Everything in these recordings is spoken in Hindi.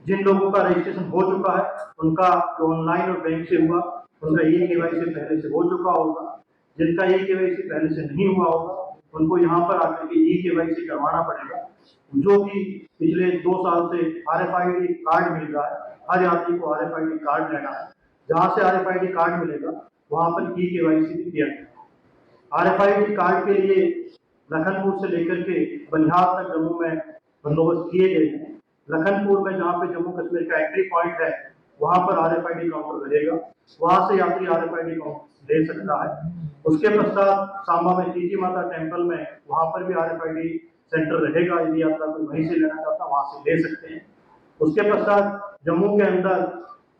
जिन लोगों का रजिस्ट्रेशन हो चुका है उनका जो ऑनलाइन और बैंक से हुआ उनका ई-केवाईसी पहले से हो चुका होगा। जिनका ई-केवाईसी पहले से नहीं हुआ होगा उनको यहाँ पर आकर के ई-केवाईसी करवाना पड़ेगा। जो भी पिछले 2 साल से RFID कार्ड मिल रहा है, हर यात्री को RFID कार्ड लेना है। जहाँ से RFID कार्ड मिलेगा वहाँ पर ई-केवाईसी भी किया जाएगा। RFID कार्ड के लिए लखनपुर से लेकर के बनिहाल तक जम्मू में बंदोबस्त किए गए हैं। लखनपुर में जहाँ पे जम्मू कश्मीर का एंट्री पॉइंट है वहाँ पर RFID काउंटर रहेगा, वहाँ से यात्री RFID काउंटर ले सकता है। उसके पश्चात सांबा में चीची माता टेम्पल में वहाँ पर भी RFID सेंटर रहेगा, यदि यात्रा कोई वहीं से लेना चाहता है वहाँ से ले सकते हैं। उसके पश्चात जम्मू के अंदर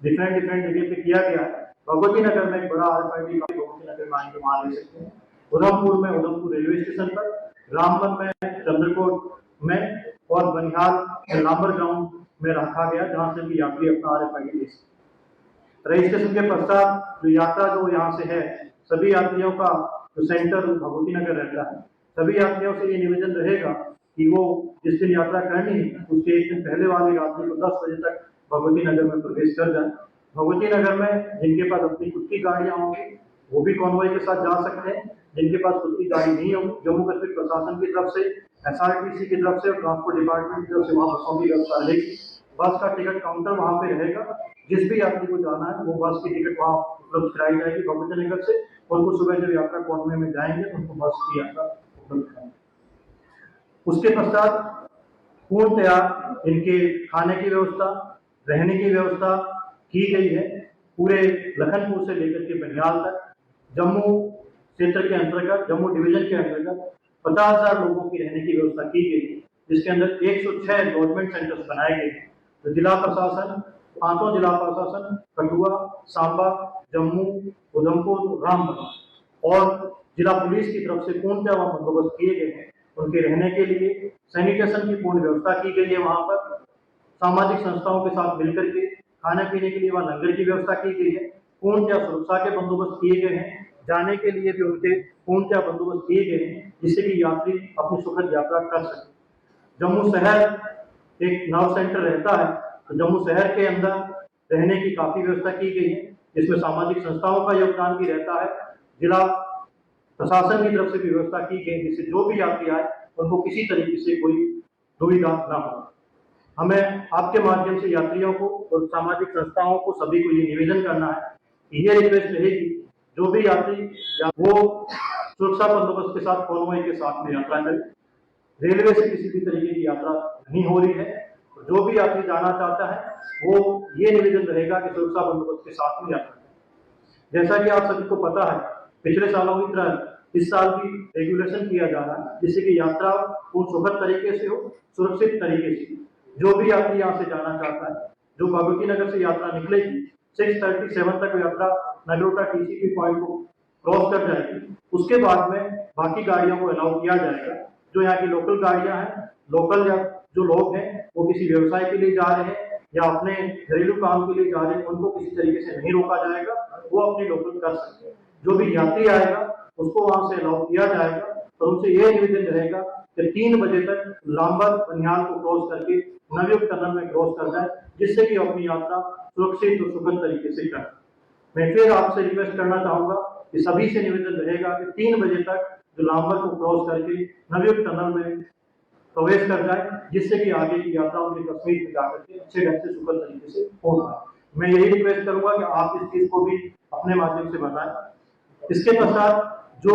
डिफरेंट जगह पे किया गया है। भगवती नगर में एक बड़ा RFID भगवती नगर में आएंगे वहाँ ले सकते हैं। उधमपुर में उधमपुर रेलवे स्टेशन पर, रामबन में चंद्रकोट में और बनिहाल लांबर ग्राउंड में रखा गया जहाँ से भी यात्री अपना RFID ले सकते। रजिस्ट्रेशन के पश्चात जो यात्रा जो यहाँ से है सभी यात्रियों का जो सेंटर भगवती नगर रहता है, सभी यात्रियों से ये निवेदन रहेगा कि वो जिस दिन यात्रा करनी है उसके एक दिन पहले वाले यात्री को 10 बजे तक भगवती नगर में प्रवेश कर जाए। भगवती नगर में जिनके पास अपनी खुद की गाड़ियां होंगी वो भी कॉन्वॉय के साथ जा सकते हैं। जिनके पास खुद की गाड़ी नहीं होगी, जम्मू कश्मीर प्रशासन की तरफ से, SRTC की तरफ से और ट्रांसपोर्ट डिपार्टमेंट की तरफ से वहाँ बसों की व्यवस्था रहेगी। बस का टिकट काउंटर वहाँ पे रहेगा। जिस भी यात्री को जाना है वो बस की टिकट वहाँ उपलब्ध कराई जाएगी भगवती नगर से। उनको सुबह जब यात्रा कॉन्वॉय में जाएंगे तो उनको बस की यात्रा उपलब्ध कराएंगे। उसके पश्चात पूर्णतया इनके खाने की व्यवस्था, रहने की व्यवस्था की गई है। पूरे लखनपुर से लेकर के बनिहाल तक जम्मू क्षेत्र के अंतर्गत, जम्मू डिवीजन के अंतर्गत 50,000 लोगों की रहने की व्यवस्था की गई है, जिसके अंदर 106 गवर्नमेंट सेंटर्स बनाए गए हैं। तो जिला प्रशासन, 5 जिला प्रशासन कठुआ, सांबा, जम्मू, उधमपुर, रामबन और जिला पुलिस की तरफ से पूर्णतः वहाँ बंदोबस्त किए गए हैं। उनके रहने के लिए सैनिटेशन की पूर्ण व्यवस्था की गई है। वहाँ पर सामाजिक संस्थाओं के साथ मिलकर के खाने पीने के लिए वहाँ लंगर की व्यवस्था की गई है। पूर्णतः सुरक्षा के बंदोबस्त किए गए हैं। जाने के लिए भी उनके पूर्णतः बंदोबस्त किए गए हैं जिससे कि यात्री अपनी सुखद यात्रा कर सके। जम्मू शहर एक नर्व सेंटर रहता है, तो जम्मू शहर के अंदर रहने की काफी व्यवस्था की गई है, जिसमें सामाजिक संस्थाओं का योगदान भी रहता है। जिला प्रशासन की तरफ से भी व्यवस्था की गई जिससे जो भी यात्री आए उनको किसी तरीके से कोई दुविधा न हो। हमें आपके माध्यम से यात्रियों को और सामाजिक संस्थाओं को सभी को ये निवेदन करना है कि ये रिक्वेस्ट रहेगी जो भी यात्री वो सुरक्षा बंदोबस्त के साथ कॉन्वॉय के साथ में यात्रा करें। रेलवे से किसी भी तरीके की यात्रा नहीं हो रही है। जो भी यात्री जाना चाहता है वो ये निवेदन रहेगा कि सुरक्षा बंदोबस्त के साथ में यात्रा करें। जैसा कि आप सभी को पता है, पिछले सालों की तरह इस साल भी रेगुलेशन किया जा रहा है जिससे कि यात्रा पूर्ण सुखद तरीके से हो, सुरक्षित तरीके से। जो भी यात्री यहाँ से जाना चाहता है, जो भगवती नगर से यात्रा निकलेगी 6:37 तक यात्रा नगरोटा TCP पॉइंट को क्रॉस कर जाएगी। उसके बाद में बाकी गाड़ियों को अलाउ किया जाएगा। जो यहाँ की लोकल गाड़ियां हैं, लोकल या जो लोग हैं वो किसी व्यवसाय के लिए जा रहे हैं या अपने घरेलू काम के लिए जा रहे हैं, उनको किसी तरीके से नहीं रोका जाएगा, वो अपनी लोकल कर सकते हैं। जो भी यात्री आएगा उसको वहां से अलाउ किया जाएगा। तो उनसे ये निवेदन रहेगा कि 3 बजे तक लांबर बनिहाल को क्रॉस करके नवयुक्त टनल में क्रॉस कर जाए, जिससे कि अपनी यात्रा सुरक्षित और सुखद तरीके से करें। मैं फिर आपसे रिक्वेस्ट करना चाहूंगा कि सभी से निवेदन रहेगा कि 3 बजे तक जो लांबर को क्रॉस करके नवयुक्त टनल में प्रवेश कर जाए, जिससे कि आगे की यात्रा उनके कश्मीर में जाकर के अच्छे ढंग से सुखद तरीके से हो पाए। मैं यही रिक्वेस्ट करूंगा कि आप इस चीज को भी अपने माध्यम से बताएं। इसके पश्चात जो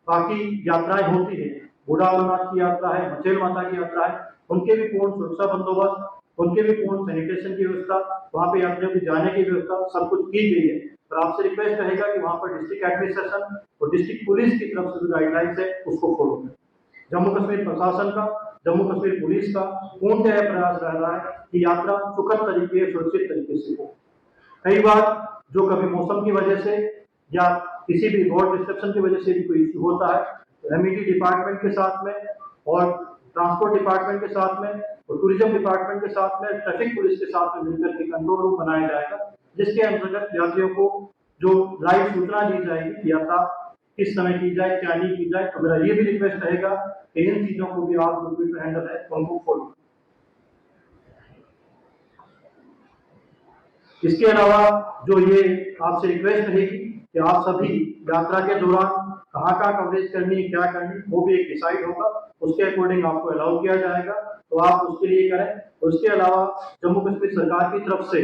बाकी यात्राएं होती है, बूढ़ा अमरनाथ की यात्रा है, मचेल माता की यात्रा है, उनके भी पूर्ण सुरक्षा बंदोबस्त, उनके भी पूर्ण सैनिटेशन की व्यवस्था, वहाँ पे यात्रियों की जाने की व्यवस्था सब कुछ की गई है। और आपसे रिक्वेस्ट रहेगा कि वहाँ पर डिस्ट्रिक्ट एडमिनिस्ट्रेशन और डिस्ट्रिक्ट पुलिस की तरफ से जो गाइडलाइंस है उसको फॉलो करें। जम्मू कश्मीर प्रशासन का, जम्मू कश्मीर पुलिस का पूर्णतः प्रयास रह रहा है कि यात्रा सुखद तरीके, सुरक्षित तरीके से हो। कई बार जो कभी मौसम की वजह से या किसी भी रोड डिस्ट्रक्शन की वजह से भी कोई इश्यू होता है, तो MID डिपार्टमेंट के साथ में और ट्रांसपोर्ट डिपार्टमेंट के साथ में और टूरिज्म डिपार्टमेंट के साथ में, ट्रैफिक पुलिस के साथ में मिलकर के कंट्रोल रूम बनाया जाएगा, जिसके अंतर्गत यात्रियों को जो लाइव सूचना दी जाएगी कि यात्रा किस समय की जाए, क्या नहीं की जाए। तो मेरा ये भी रिक्वेस्ट रहेगा कि इन चीजों को भी आप जो हैंडल है उनको फॉलो। इसके अलावा जो ये आपसे रिक्वेस्ट रहेगी कि आप सभी यात्रा के दौरान कहाँ कवरेज करनी है, क्या करनी, वो भी एक डिसाइड होगा, उसके अकॉर्डिंग आपको अलाउ किया जाएगा, तो आप उसके लिए करें। उसके अलावा जम्मू कश्मीर सरकार की तरफ से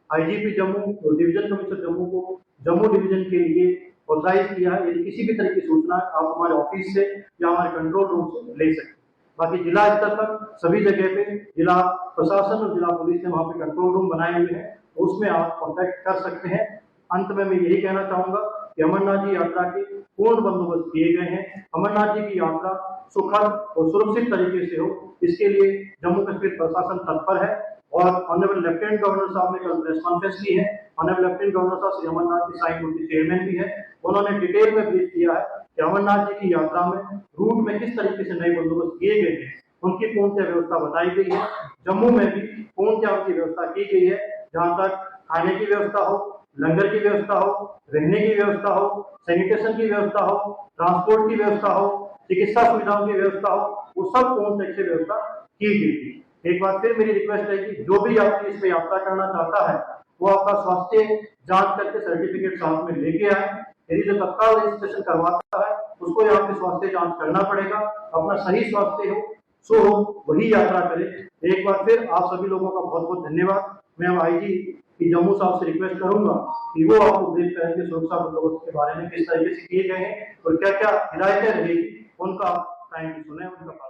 IGP जम्मू और डिवीजन कमिश्नर जम्मू को जम्मू डिवीजन के लिए ऑथराइज किया है। यदि किसी भी तरह की सूचना आप हमारे ऑफिस से या हमारे कंट्रोल रूम से ले सकते हैं। बाकी जिला स्तर तक सभी जगह पे जिला प्रशासन और जिला पुलिस ने वहाँ पे कंट्रोल रूम बनाए हुए हैं, तो उसमें आप कॉन्टेक्ट कर सकते हैं। अंत में मैं यही कहना चाहूंगा कि अमरनाथ जी यात्रा के पूर्ण बंदोबस्त किए गए हैं। अमरनाथ जी की यात्रा सुखद और सुरक्षित तरीके से हो, इसके लिए जम्मू कश्मीर प्रशासन तत्पर है। और ऑनरेबल लेफ्टिनेंट गवर्नर साहब ने कल प्रेस कॉन्फ्रेंस की है। ऑनरेबल लेफ्टिनेंट गवर्नर साहब श्री अमरनाथ की साइन उनके चेयरमैन भी है। उन्होंने डिटेल में ब्रीफ किया है कि अमरनाथ जी की यात्रा में रूट में किस तरीके से नए बंदोबस्त किए गए हैं, उनकी पूर्णतः व्यवस्था बताई गई है। जम्मू में भी पूर्णतः उनकी व्यवस्था की गई है, जहाँ तक खाने की व्यवस्था हो, लंगर की व्यवस्था हो, रहने की व्यवस्था हो, सैनिटेशन की व्यवस्था हो, ट्रांसपोर्ट की व्यवस्था हो, चिकित्सा सुविधाओं की व्यवस्था हो, वो सब पूर्ण से व्यवस्था की गई थी। एक बार फिर मेरी रिक्वेस्ट है कि जो भी यात्री इसमें यात्रा करना चाहता है वो आपका स्वास्थ्य जांच करके सर्टिफिकेट साथ में लेके आए। यदि जो तत्काल रजिस्ट्रेशन करवाता है उसको यहाँ पे स्वास्थ्य जांच करना पड़ेगा, अपना सही स्वास्थ्य हो सो हो वही यात्रा करे। एक बार फिर आप सभी लोगों का बहुत बहुत धन्यवाद। मैं अब IGP जम्मू साहब से रिक्वेस्ट करूंगा कि वो आपको ब्रीफ करें कि सुरक्षा बंदोबस्त के बारे में किस तरीके से किए गए हैं और क्या क्या हिदायतें रहेगी, उनका टाइम सुने, उनका पालन।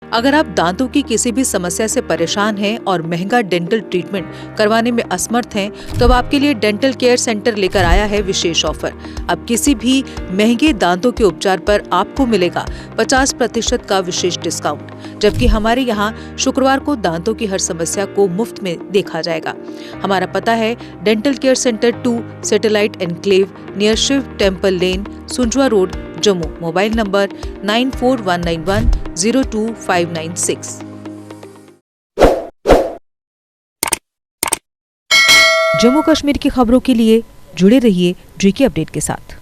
अगर आप दांतों की किसी भी समस्या से परेशान हैं और महंगा डेंटल ट्रीटमेंट करवाने में असमर्थ हैं, तो अब आपके लिए डेंटल केयर सेंटर लेकर आया है विशेष ऑफर। अब किसी भी महंगे दांतों के उपचार पर आपको मिलेगा 50% का विशेष डिस्काउंट, जबकि हमारे यहाँ शुक्रवार को दांतों की हर समस्या को मुफ्त में देखा जाएगा। हमारा पता है dental care centre 2, satellite enclave, near Shiv temple lane, Sunjwan road, Jammu. Mobile number 9419102596। Jammu Kashmir की खबरों के लिए जुड़े रहिए GK अपडेट के साथ।